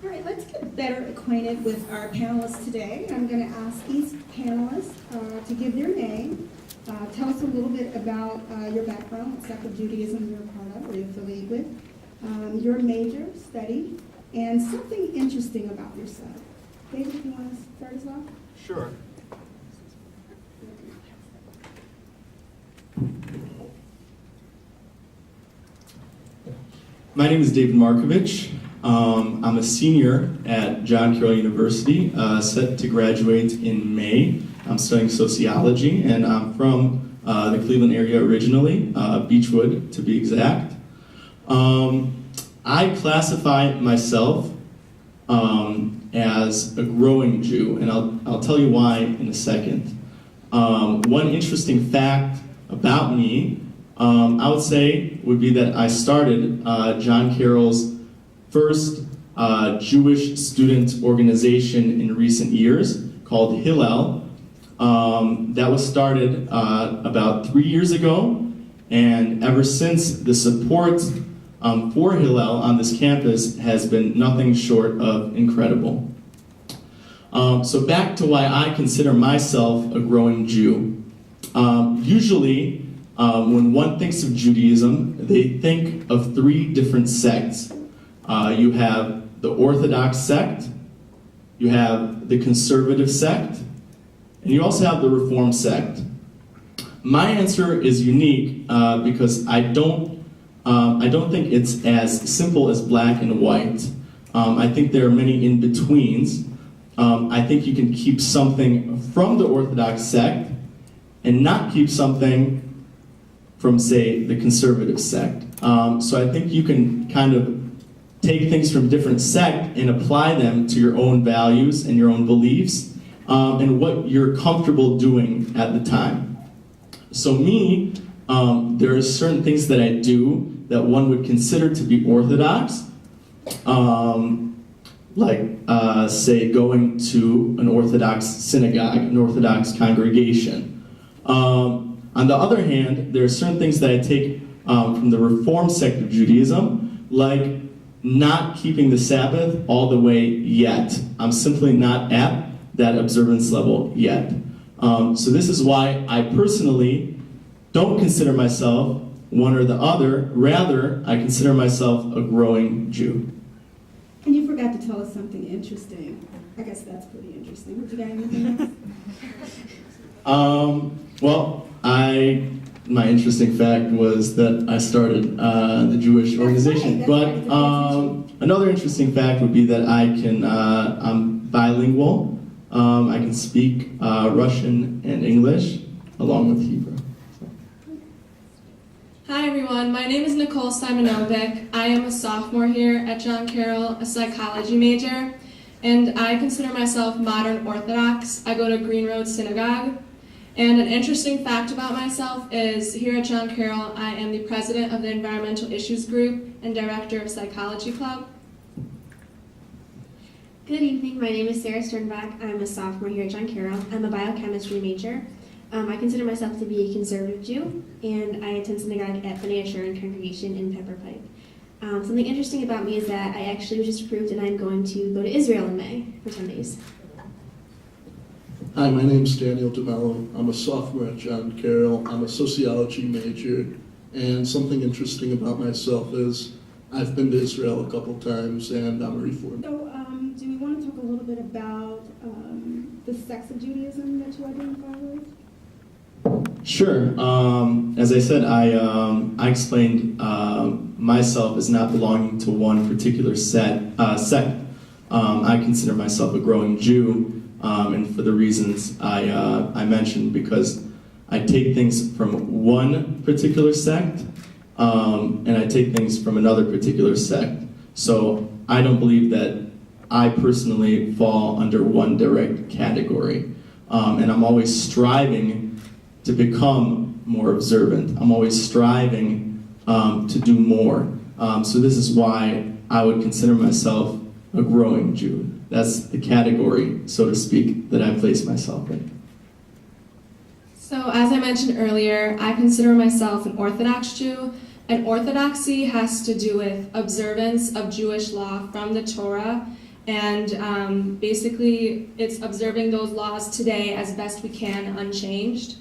All right, let's get better acquainted with our panelists today. I'm going to ask each panelist to give their name, tell us a little bit about your background, what sect of Judaism you're a part of or you're affiliated with, your major, study, and something interesting about yourself. David, if you want to start us off? Sure. My name is David Markovich. I'm a senior at John Carroll University, set to graduate in May. I'm studying sociology, and I'm from the Cleveland area originally, Beechwood to be exact. I classify myself as a growing Jew, and I'll tell you why in a second. One interesting fact about me, I would say, would be that I started John Carroll's first Jewish student organization in recent years called Hillel. That was started about 3 years ago, and ever since, the support for Hillel on this campus has been nothing short of incredible. So back to why I consider myself a growing Jew. Usually, when one thinks of Judaism, they think of three different sects. You have the Orthodox sect, you have the conservative sect, and you also have the Reform sect. My answer is unique because I don't think it's as simple as black and white. I think there are many in-betweens. I think you can keep something from the Orthodox sect and not keep something from, say, the conservative sect. So I think you can kind of take things from different sects and apply them to your own values and your own beliefs and what you're comfortable doing at the time. So me, there are certain things that I do that one would consider to be orthodox, say going to an Orthodox synagogue, an Orthodox congregation. On the other hand, there are certain things that I take from the Reform sect of Judaism, like not keeping the Sabbath all the way yet. I'm simply not at that observance level yet. So this is why I personally don't consider myself one or the other. Rather, I consider myself a growing Jew. And you forgot to tell us something interesting. I guess that's pretty interesting. Would you got anything else? My interesting fact was that I started the Jewish organization. But another interesting fact would be that I'm bilingual. I can speak Russian and English along with Hebrew. Hi everyone, my name is Nicole Simonovic. I am a sophomore here at John Carroll, a psychology major, and I consider myself modern Orthodox. I go to Green Road Synagogue. And an interesting fact about myself is here at John Carroll, I am the president of the Environmental Issues Group and director of Psychology Club. Good evening, my name is Sarah Sternbach. I'm a sophomore here at John Carroll. I'm a biochemistry major. I consider myself to be a conservative Jew, and I attend synagogue at B'nai Asher congregation in Pepper Pike. Something interesting about me is that I actually was just approved and I'm going to go to Israel in May for 10 days. Hi, my name's Daniel DeMello. I'm a sophomore at John Carroll. I'm a sociology major, and something interesting about myself is I've been to Israel a couple times, and I'm a reformer. So, do we want to talk a little bit about the sects of Judaism that you identify with? Sure. As I said, I explained myself as not belonging to one particular sect. I consider myself a growing Jew. And for the reasons I mentioned, because I take things from one particular sect, and I take things from another particular sect. So I don't believe that I personally fall under one direct category. And I'm always striving to become more observant. I'm always striving to do more. So this is why I would consider myself a growing Jew. That's the category, so to speak, that I place myself in. So as I mentioned earlier, I consider myself an Orthodox Jew, and orthodoxy has to do with observance of Jewish law from the Torah And basically, it's observing those laws today as best we can, unchanged.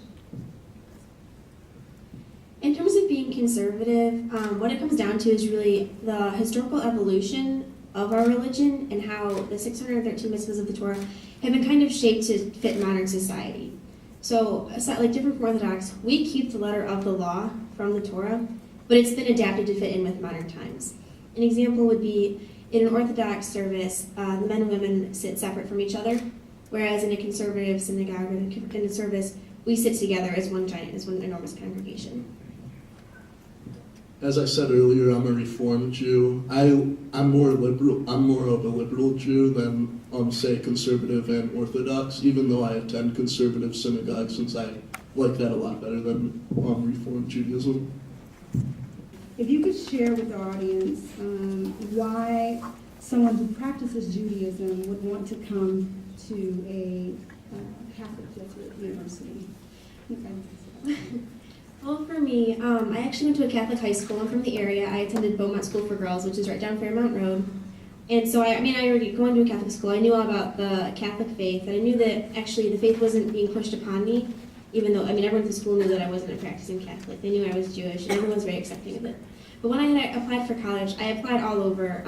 In terms of being conservative, what it comes down to is really the historical evolution of our religion and how the 613 mitzvahs of the Torah have been kind of shaped to fit modern society. So, like different from Orthodox, we keep the letter of the law from the Torah, but it's been adapted to fit in with modern times. An example would be in an Orthodox service, the men and women sit separate from each other, whereas in a conservative synagogue or in a service, we sit together as one enormous congregation. As I said earlier, I'm a Reformed Jew. I'm more liberal. I'm more of a liberal Jew than, say, conservative and Orthodox. Even though I attend conservative synagogues, since I like that a lot better than Reformed Judaism. If you could share with the audience why someone who practices Judaism would want to come to a Catholic Jesuit University. Well, for me, I actually went to a Catholic high school. I'm from the area. I attended Beaumont School for Girls, which is right down Fairmount Road. And so, I already going to a Catholic school, I knew all about the Catholic faith, and I knew that actually the faith wasn't being pushed upon me, even though, everyone at the school knew that I wasn't a practicing Catholic. They knew I was Jewish, and everyone was very accepting of it. But when I had applied for college, I applied all over.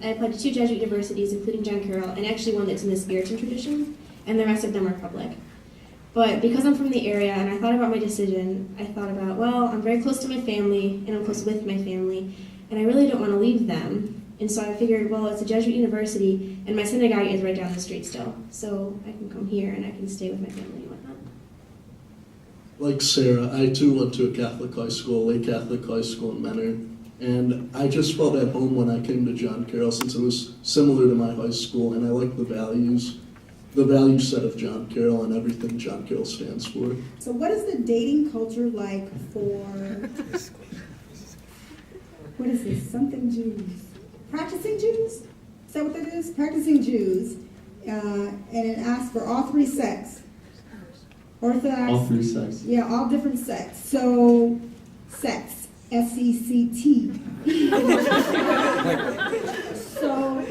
I applied to 2 Jesuit universities, including John Carroll, and actually one that's in the Puritan tradition, and the rest of them are public. But because I'm from the area and I thought about my decision, I thought about, well, I'm very close to my family and I'm close with my family, and I really don't want to leave them. And so I figured, well, it's a Jesuit university and my synagogue is right down the street still. So I can come here and I can stay with my family and whatnot. Like Sarah, I too went to a Catholic high school, Lake Catholic High School in Menor, and I just felt at home when I came to John Carroll since it was similar to my high school, and I liked the value set of John Carroll and everything John Carroll stands for. So what is the dating culture like for, what is this, something Jews? Practicing Jews? Is that what that is? Practicing Jews. And it asks for all 3 sects. Orthodox. All 3 sects. Yeah, all different sects. So, sects. S-E-C-T. So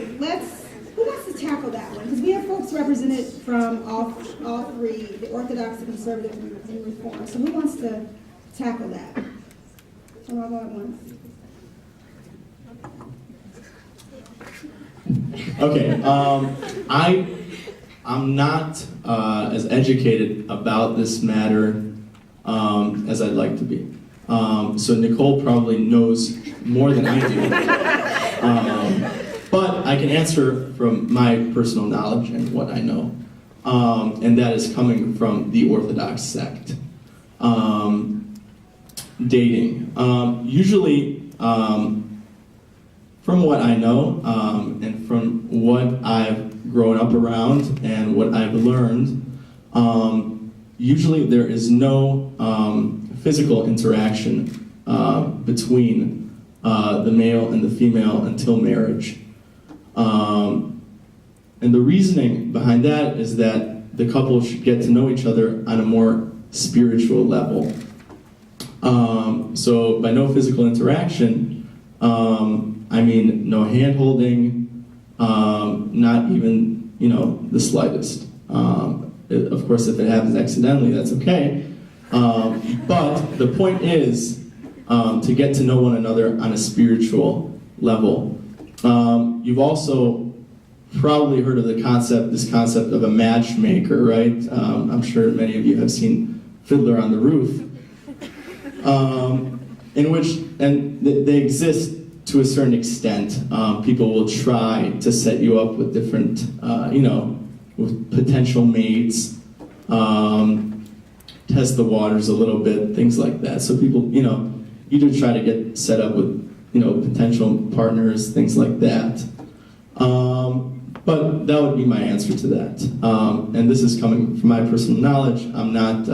who wants to tackle that one? Because we have folks represented from all 3, the Orthodox, the Conservative, and Reform. So who wants to tackle that? So I'll go at once. Okay, I'm not as educated about this matter as I'd like to be. So Nicole probably knows more than I do. But I can answer from my personal knowledge and what I know. And that is coming from the Orthodox sect. Dating. Usually, from what I know, and from what I've grown up around and what I've learned, usually there is no physical interaction between the male and the female until marriage. And the reasoning behind that is that the couple should get to know each other on a more spiritual level. So by no physical interaction, I mean no hand-holding, not even, the slightest. Of course, if it happens accidentally, that's okay. But the point is to get to know one another on a spiritual level. You've also probably heard of this concept of a matchmaker, right? I'm sure many of you have seen Fiddler on the Roof, in which, and they exist to a certain extent. People will try to set you up with different, with potential mates, test the waters a little bit, things like that. So people, you do try to get set up with, potential partners, things like that. But that would be my answer to that. And this is coming from my personal knowledge. I'm not,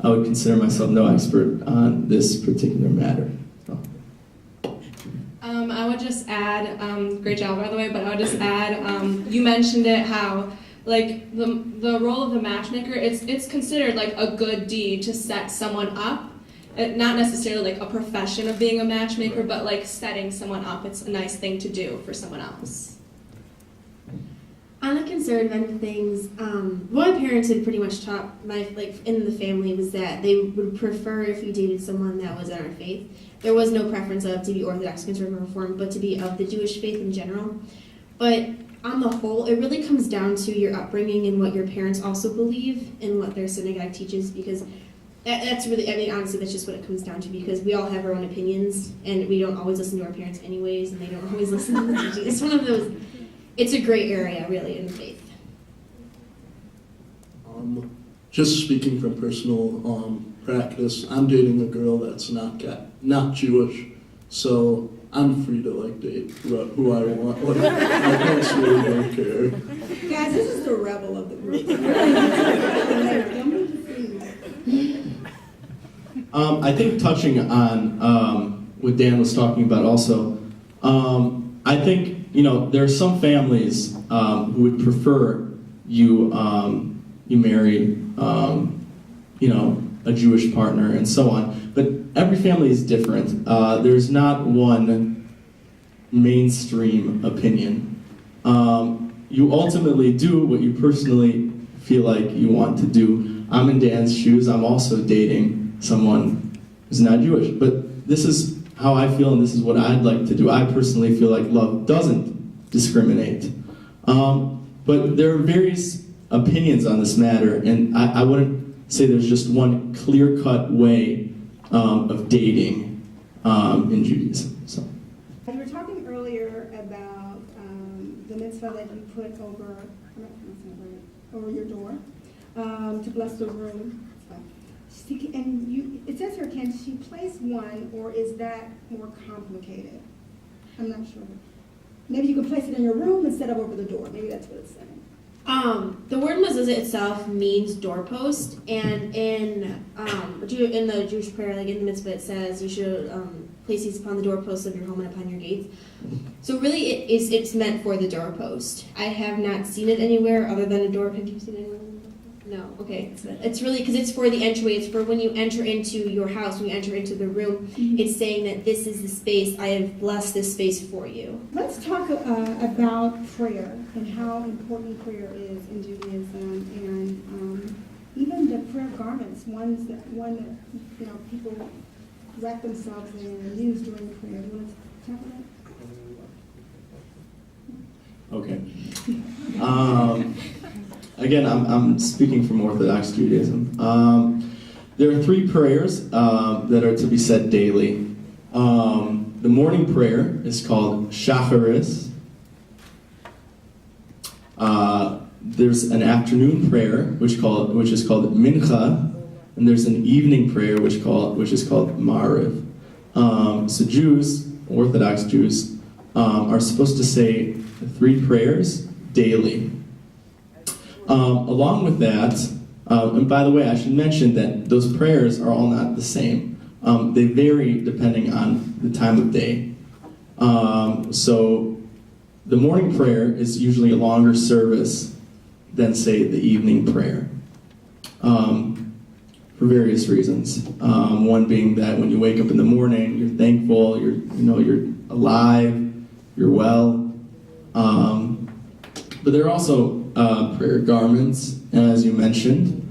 I would consider myself no expert on this particular matter. So. I would just add, great job by the way, but I would just add, you mentioned it, how like the role of the matchmaker, it's considered like a good deed to set someone up. Not necessarily like a profession of being a matchmaker, but like setting someone up, it's a nice thing to do for someone else. On the conservative end of things, what my parents had pretty much taught in the family was that they would prefer if you dated someone that was in our faith. There was no preference of to be Orthodox, Conservative, Reformed, but to be of the Jewish faith in general. But on the whole, it really comes down to your upbringing and what your parents also believe and what their synagogue teaches, because that's really, I mean, honestly, that's just what it comes down to, because we all have our own opinions, and we don't always listen to our parents anyways, and they don't always listen to the teaching. It's one of those, it's a gray area, really, in faith. Just speaking from personal practice, I'm dating a girl that's not Jewish, so I'm free to date who I want. My parents really don't care. Guys, this is the rebel of the group. I think touching on what Dan was talking about also, I think, there are some families who would prefer you marry, a Jewish partner and so on. But every family is different. There's not one mainstream opinion. You ultimately do what you personally feel like you want to do. I'm in Dan's shoes. I'm also dating someone who's not Jewish. But this is how I feel, and this is what I'd like to do. I personally feel like love doesn't discriminate. But there are various opinions on this matter, and I wouldn't say there's just one clear-cut way of dating in Judaism. So. You were talking earlier about the mitzvah that you put over, I'm not pronouncing it right, over your door to bless the room. And it says here, can she place one, or is that more complicated? I'm not sure. Maybe you can place it in your room instead of over the door. Maybe that's what it's saying. The word mezuzah itself means doorpost, and in the Jewish prayer, like in the mitzvah, it says you should place these upon the doorposts of your home and upon your gates. So really, it's meant for the doorpost. I have not seen it anywhere other than a door. Have you seen it anywhere? No. Okay. It's really because it's for the entryway. It's for when you enter into your house, when you enter into the room. Mm-hmm. It's saying that this is the space. I have blessed this space for you. Let's talk about prayer and how important prayer is in Judaism, and even the prayer garments, one that people wrap themselves in and use during prayer. You want to talk about it? Okay. Again, I'm speaking from Orthodox Judaism. There are 3 prayers that are to be said daily. The morning prayer is called Shacharis. There's an afternoon prayer which is called Mincha, and there's an evening prayer which is called Ma'ariv. So Jews, Orthodox Jews, are supposed to say 3 prayers daily. Along with that, and by the way, I should mention that those prayers are all not the same. They vary depending on the time of day. So the morning prayer is usually a longer service than, say, the evening prayer, for various reasons. One being that when you wake up in the morning, you're thankful, you're alive, you're well. But there are also prayer garments, as you mentioned.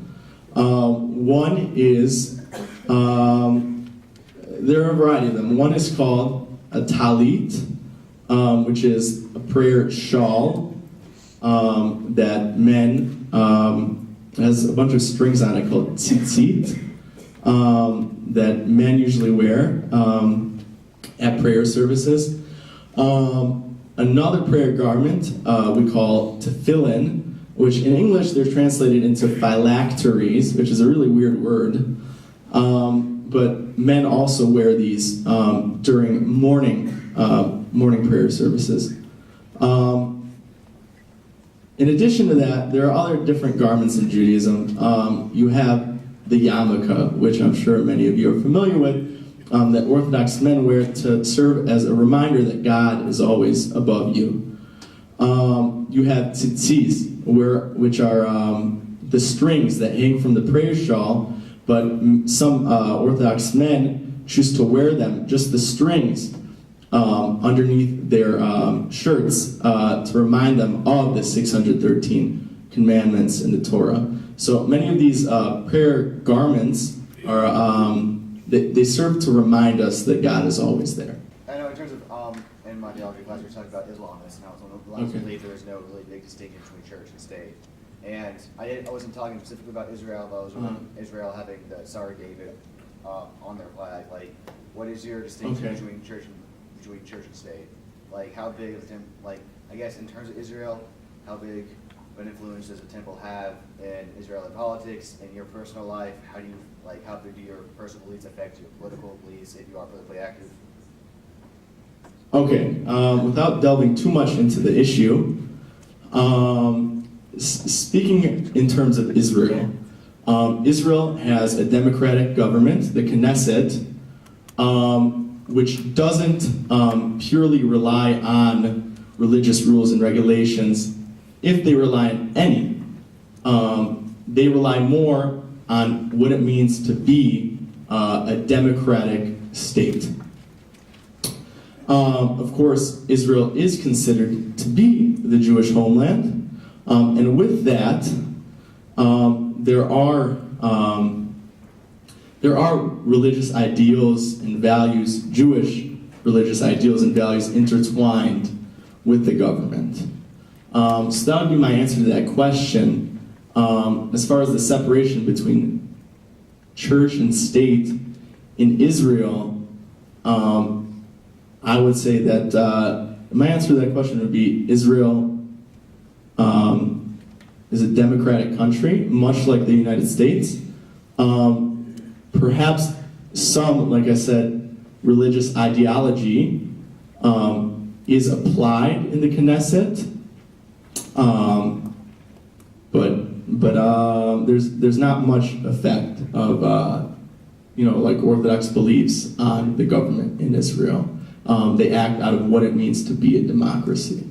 One is, there are a variety of them. One is called a talit, which is a prayer shawl that men, has a bunch of strings on it called tzitzit, that men usually wear at prayer services. Another prayer garment we call tefillin, which in English they're translated into phylacteries, which is a really weird word. But men also wear these during morning prayer services. In addition to that, there are other different garments in Judaism. You have the yarmulke, which I'm sure many of you are familiar with, that Orthodox men wear to serve as a reminder that God is always above you. You have tzitzis, which are the strings that hang from the prayer shawl, but some Orthodox men choose to wear them, just the strings, underneath their shirts to remind them of the 613 commandments in the Torah. So many of these prayer garments are they serve to remind us that God is always there. I know in terms of in my theology class we were talking about Islamists and how some of the believe there is no really big distinction between church and state. And I wasn't talking specifically about Israel, but I was Israel having the Sorry David on their flag. Like, what is your distinction between church and state? Like, how big of I guess in terms of Israel, how big of an influence does the temple have in Israeli politics, in your personal life? How do you how big do your personal beliefs affect your political beliefs if you are politically active? Okay, without delving too much into the issue, speaking in terms of Israel, Israel has a democratic government, the Knesset, which doesn't purely rely on religious rules and regulations. If they rely on any, they rely more on what it means to be a democratic state. Of course, Israel is considered to be the Jewish homeland, and with that, there are religious ideals and values, Jewish religious ideals and values intertwined with the government. So that would be my answer to that question. As far as the separation between church and state in Israel, I would say that my answer to that question would be Israel is a democratic country, much like the United States. Perhaps some, like I said, religious ideology is applied in the Knesset, but there's not much effect of like Orthodox beliefs on the government in Israel. They act out of what it means to be a democracy.